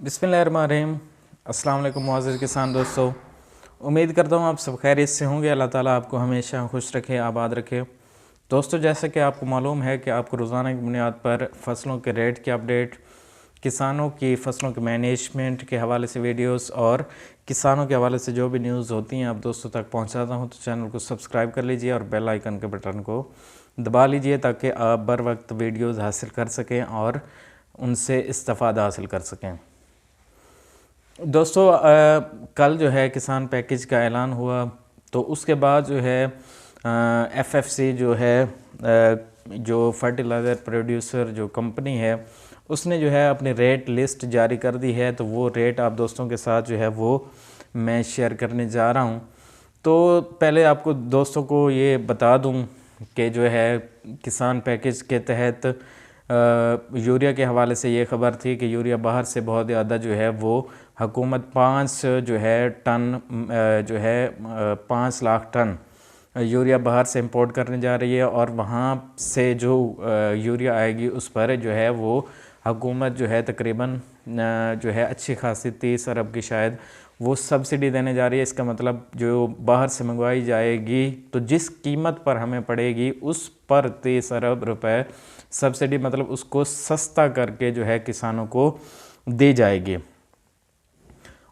बिस्मिल्लाहिर्रहमानिर्रहीम। अस्सलाम वालेकुम मुअज़्ज़िज़ किसान दोस्तों, उम्मीद करता हूँ आप सब खैरियत से होंगे। अल्लाह ताला आपको हमेशा खुश रखे, आबाद रखे। दोस्तों, जैसे कि आपको मालूम है कि आपको रोज़ाना की बुनियाद पर फसलों के रेट की अपडेट, किसानों की फसलों के मैनेजमेंट के हवाले से वीडियोस और किसानों के हवाले से जो भी न्यूज़ होती हैं आप दोस्तों तक पहुँचाता हूँ। तो चैनल को सब्सक्राइब कर लीजिए और बेल आइकन के बटन को दबा लीजिए ताकि आप बर वक्त वीडियोज़ हासिल कर सकें और उनसे इस्तेफ़ादा हासिल कर सकें। दोस्तों, कल जो है किसान पैकेज का ऐलान हुआ, तो उसके बाद जो है एफएफसी जो है जो फर्टिलाइज़र प्रोड्यूसर जो कंपनी है उसने जो है अपनी रेट लिस्ट जारी कर दी है। तो वो रेट आप दोस्तों के साथ जो है वो मैं शेयर करने जा रहा हूँ। तो पहले आपको दोस्तों को ये बता दूँ कि जो है किसान पैकेज के तहत यूरिया के हवाले से ये ख़बर थी कि यूरिया बाहर से बहुत ज़्यादा जो है वो हुकूमत 5 जो है टन जो है 5 लाख टन यूरिया बाहर से इंपोर्ट करने जा रही है। और वहाँ से जो यूरिया आएगी उस पर जो है वो हुकूमत जो है तकरीबन जो है अच्छी खासी 30 अरब की शायद वो सब्सिडी देने जा रही है। इसका मतलब जो बाहर से मंगवाई जाएगी तो जिस कीमत पर हमें पड़ेगी उस पर 30 अरब रुपए सब्सिडी, मतलब उसको सस्ता करके जो है किसानों को दी जाएगी।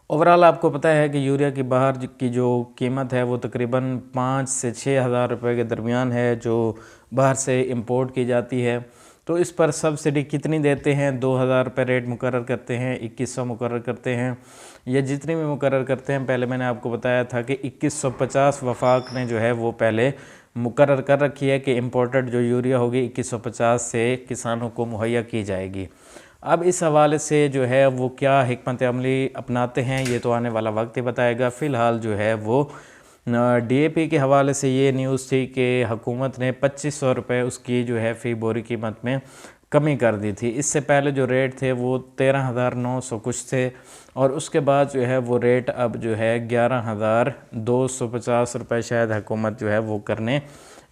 ओवरऑल आपको पता है कि यूरिया की बाहर की जो कीमत है वो तकरीबन 5 से 6 हज़ार रुपये के दरमियान है जो बाहर से इंपोर्ट की जाती है। तो इस पर सब्सिडी कितनी देते हैं? 2,000 रुपये रेट मुकर्रर करते हैं, 2100 मुकर्रर करते हैं, या जितनी भी मुकर्रर करते हैं। पहले मैंने आपको बताया था कि 2150 वफाक ने जो है वो पहले मुकर्रर कर रखी है कि इम्पोर्टेड जो यूरिया होगी 2150 से किसानों को मुहैया की जाएगी। अब इस हवाले से जो है वो क्या हिकमत अमली अपनाते हैं ये तो आने वाला वक्त ही बताएगा। फ़िलहाल जो है वो डीएपी के हवाले से ये न्यूज़ थी कि हुकूमत ने 2500 रुपये उसकी जो है फ़ी बोरी कीमत में कमी कर दी थी। इससे पहले जो रेट थे वो 13,900 कुछ थे और उसके बाद जो है वो रेट अब जो है 11,250 रुपये शायद हुकूमत जो है वो करने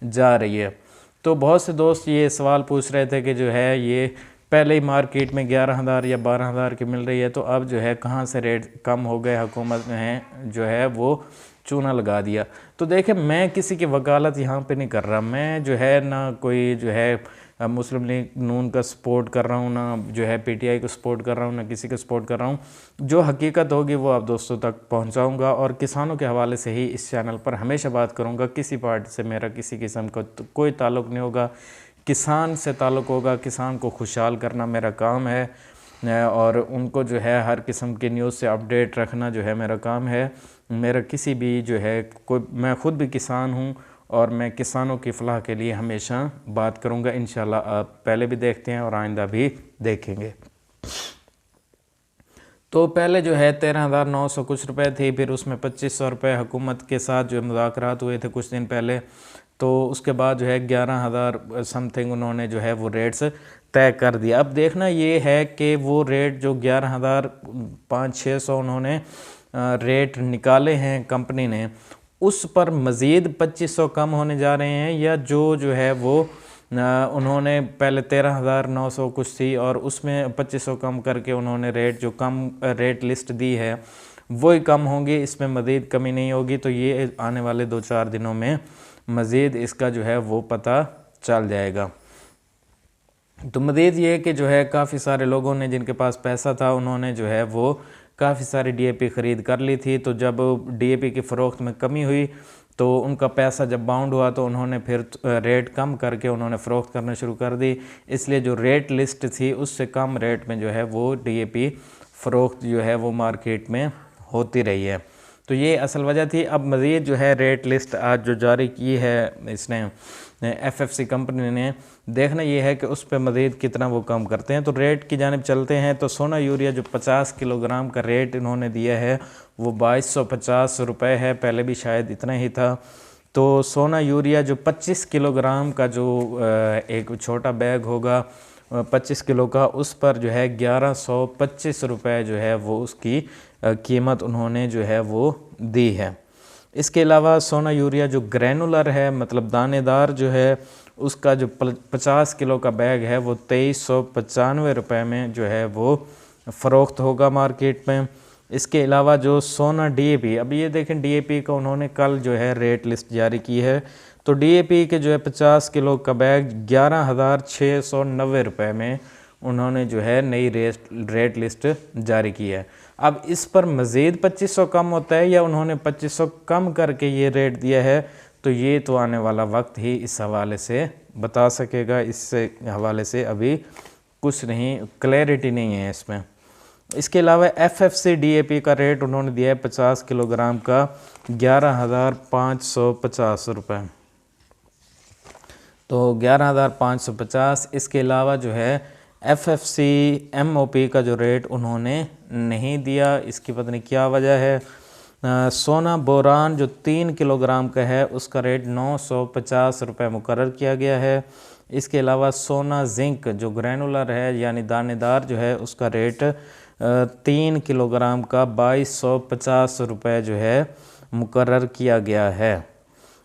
जा रही है। तो बहुत से दोस्त ये सवाल पूछ रहे थे कि जो है ये पहले ही मार्केट में 11,000 या 12,000 की मिल रही है, तो अब जो है कहाँ से रेट कम हो गए? हुकूमत ने जो है वो चूना लगा दिया। तो देखें, मैं किसी की वकालत यहाँ पे नहीं कर रहा। मैं जो है ना कोई जो है मुस्लिम लीग नून का सपोर्ट कर रहा हूँ, ना जो है पीटीआई को सपोर्ट कर रहा हूँ, ना किसी को सपोर्ट कर रहा हूँ। जो हकीकत होगी वो आप दोस्तों तक पहुँचाऊँगा और किसानों के हवाले से ही इस चैनल पर हमेशा बात करूँगा। किसी पार्टी से मेरा किसी किस्म का कोई ताल्लुक़ नहीं होगा, किसान से ताल्लुक़ होगा। किसान को खुशहाल करना मेरा काम है और उनको जो है हर किस्म की न्यूज़ से अपडेट रखना जो है मेरा काम है। मेरा किसी भी जो है कोई, मैं ख़ुद भी किसान हूँ और मैं किसानों की फलाह के लिए हमेशा बात करूँगा। इंशाल्लाह आप पहले भी देखते हैं और आइंदा भी देखेंगे। तो पहले जो है 13,900 कुछ रुपए थी, फिर उसमें 2500 रुपये हुकूमत के साथ जो मुज़ाकरात हुए थे कुछ दिन पहले, तो उसके बाद जो है 11,000 समथिंग उन्होंने जो है वो रेट्स तय कर दिया। अब देखना ये है कि वो रेट जो 11,500-600 उन्होंने रेट निकाले हैं कंपनी ने, उस पर मज़ीद 2500 कम होने जा रहे हैं, या जो है वो उन्होंने पहले 13,900 कुछ थी और उसमें 2500 कम करके उन्होंने रेट जो कम रेट लिस्ट दी है वही कम होंगी, इसमें मज़ीद कमी नहीं होगी। तो ये आने वाले 2-4 दिनों में मज़ीद इसका जो है वो पता चल जाएगा। तो मज़ीद ये कि जो है काफ़ी सारे लोगों ने जिनके पास पैसा था उन्होंने जो है वो काफ़ी सारी डीएपी ख़रीद कर ली थी। तो जब डीएपी की फ़रोख्त में कमी हुई तो उनका पैसा जब बाउंड हुआ तो उन्होंने फिर रेट कम करके उन्होंने फ़रोख्त करना शुरू कर दी। इसलिए जो रेट लिस्ट थी उससे कम रेट में जो है वो डीएपी फ़रोख्त जो है वो मार्केट में होती रही है। तो ये असल वजह थी। अब मज़ीद जो है रेट लिस्ट आज जो जारी की है इसने एफएफसी कंपनी ने, देखना ये है कि उस पर मज़ीद कितना वो कम करते हैं। तो रेट की जानिब चलते हैं। तो सोना यूरिया जो 50 किलोग्राम का रेट इन्होंने दिया है वो 2250 रुपये है, पहले भी शायद इतना ही था। तो सोना यूरिया जो 25 किलोग्राम का जो एक छोटा बैग होगा 25 किलो का, उस पर जो है 1125 रुपये जो है वो उसकी कीमत उन्होंने जो है वो दी है। इसके अलावा सोना यूरिया जो ग्रैनुलर है, मतलब दानेदार जो है, उसका जो 50 किलो का बैग है वो 2395 रुपये में जो है वो फ़रोख्त होगा मार्केट में। इसके अलावा जो सोना DAP, अब ये देखें DAP का उन्होंने कल जो है रेट लिस्ट जारी की है। तो DAP के जो है 50 किलो का बैग 11,690 रुपये में उन्होंने जो है नई रेट लिस्ट जारी की है। अब इस पर मज़ीद 2500 कम होता है या उन्होंने 2500 कम करके ये रेट दिया है, तो ये तो आने वाला वक्त ही इस हवाले से बता सकेगा। इससे हवाले से अभी कुछ नहीं, क्लैरिटी नहीं है इसमें। इसके अलावा FFC DAP का रेट उन्होंने दिया है 50 किलोग्राम का 11,550 रुपये, तो 11,550। इसके अलावा जो है FFC MOP का जो रेट उन्होंने नहीं दिया, इसकी पता नहीं क्या वजह है। सोना बोरान जो 3 किलोग्राम का है उसका रेट 950 रुपये मुकर्रर किया गया है। इसके अलावा सोना जिंक जो ग्रैनुलर है यानी दानेदार जो है उसका रेट 3 किलोग्राम का 2250 रुपये जो है मुकर्रर किया गया है।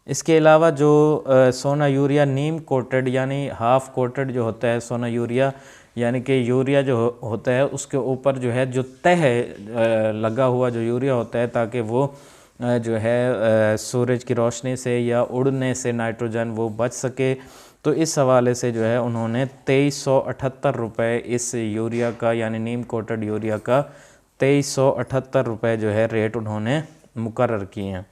इसके अलावा जो सोना यूरिया नीम कोटेड यानी हाफ़ कोटेड जो होता है सोना यूरिया, यानी कि यूरिया जो होता है उसके ऊपर जो है जो तह लगा हुआ जो यूरिया होता है ताकि वो जो है सूरज की रोशनी से या उड़ने से नाइट्रोजन वो बच सके, तो इस हवाले से जो है उन्होंने 2378 रुपये इस यूरिया का यानी नीम कोटेड यूरिया का 2378 रुपये जो है रेट उन्होंने मुकर्रर किए हैं।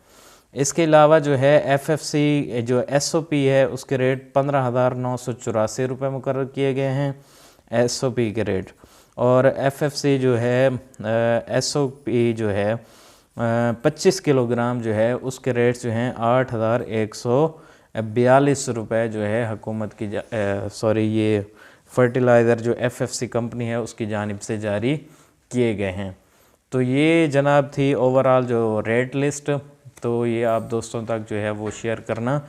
इसके अलावा जो है FFC जो SOP है उसके रेट 15,984 रुपये मुकर्रर किए गए हैं SOP के रेट, और FFC जो है SOP जो है 25 किलोग्राम जो है उसके रेट जो हैं 8,142 रुपये जो है हुकूमत की ये फर्टिलाइज़र जो FFC कंपनी है उसकी जानिब से जारी किए गए हैं। तो ये जनाब थी ओवरऑल जो रेट लिस्ट। तो ये आप दोस्तों तक जो है वो शेयर करना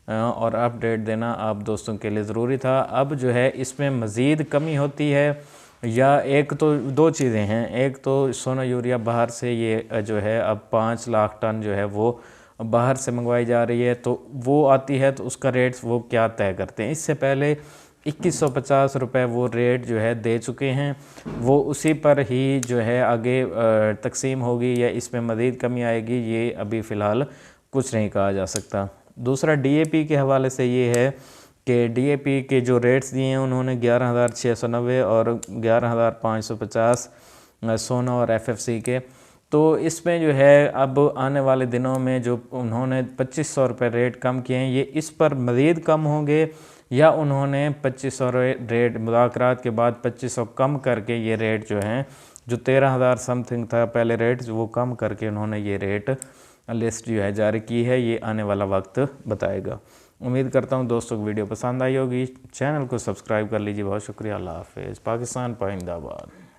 और अपडेट देना आप दोस्तों के लिए ज़रूरी था। अब जो है इसमें मज़ीद कमी होती है या एक तो दो चीज़ें हैं, एक तो सोना यूरिया बाहर से ये जो है अब 5 लाख टन जो है वो बाहर से मंगवाई जा रही है, तो वो आती है तो उसका रेट वो क्या तय करते हैं। इससे पहले 2150 रुपये वो रेट जो है दे चुके हैं, वो उसी पर ही जो है आगे तकसीम होगी या इसमें मज़ीद कमी आएगी, ये अभी फ़िलहाल कुछ नहीं कहा जा सकता। दूसरा DAP के हवाले से ये है कि DAP के जो रेट्स दिए हैं उन्होंने 11,690 और 11,550 सोना और FFC के, तो इसमें जो है अब आने वाले दिनों में जो उन्होंने 2500 रुपये रेट कम किए हैं ये इस पर मज़ीद कम होंगे या उन्होंने 2500 रेट मुज़ाकरात के बाद 2500 कम करके ये रेट जो हैं जो 13,000 समथिंग था पहले रेट वो कम करके उन्होंने ये रेट लिस्ट जो है जारी की है, ये आने वाला वक्त बताएगा। उम्मीद करता हूँ दोस्तों को वीडियो पसंद आई होगी। चैनल को सब्सक्राइब कर लीजिए। बहुत शुक्रिया। अल्लाह हाफ़िज़। पाकिस्तान पाइंदाबाद।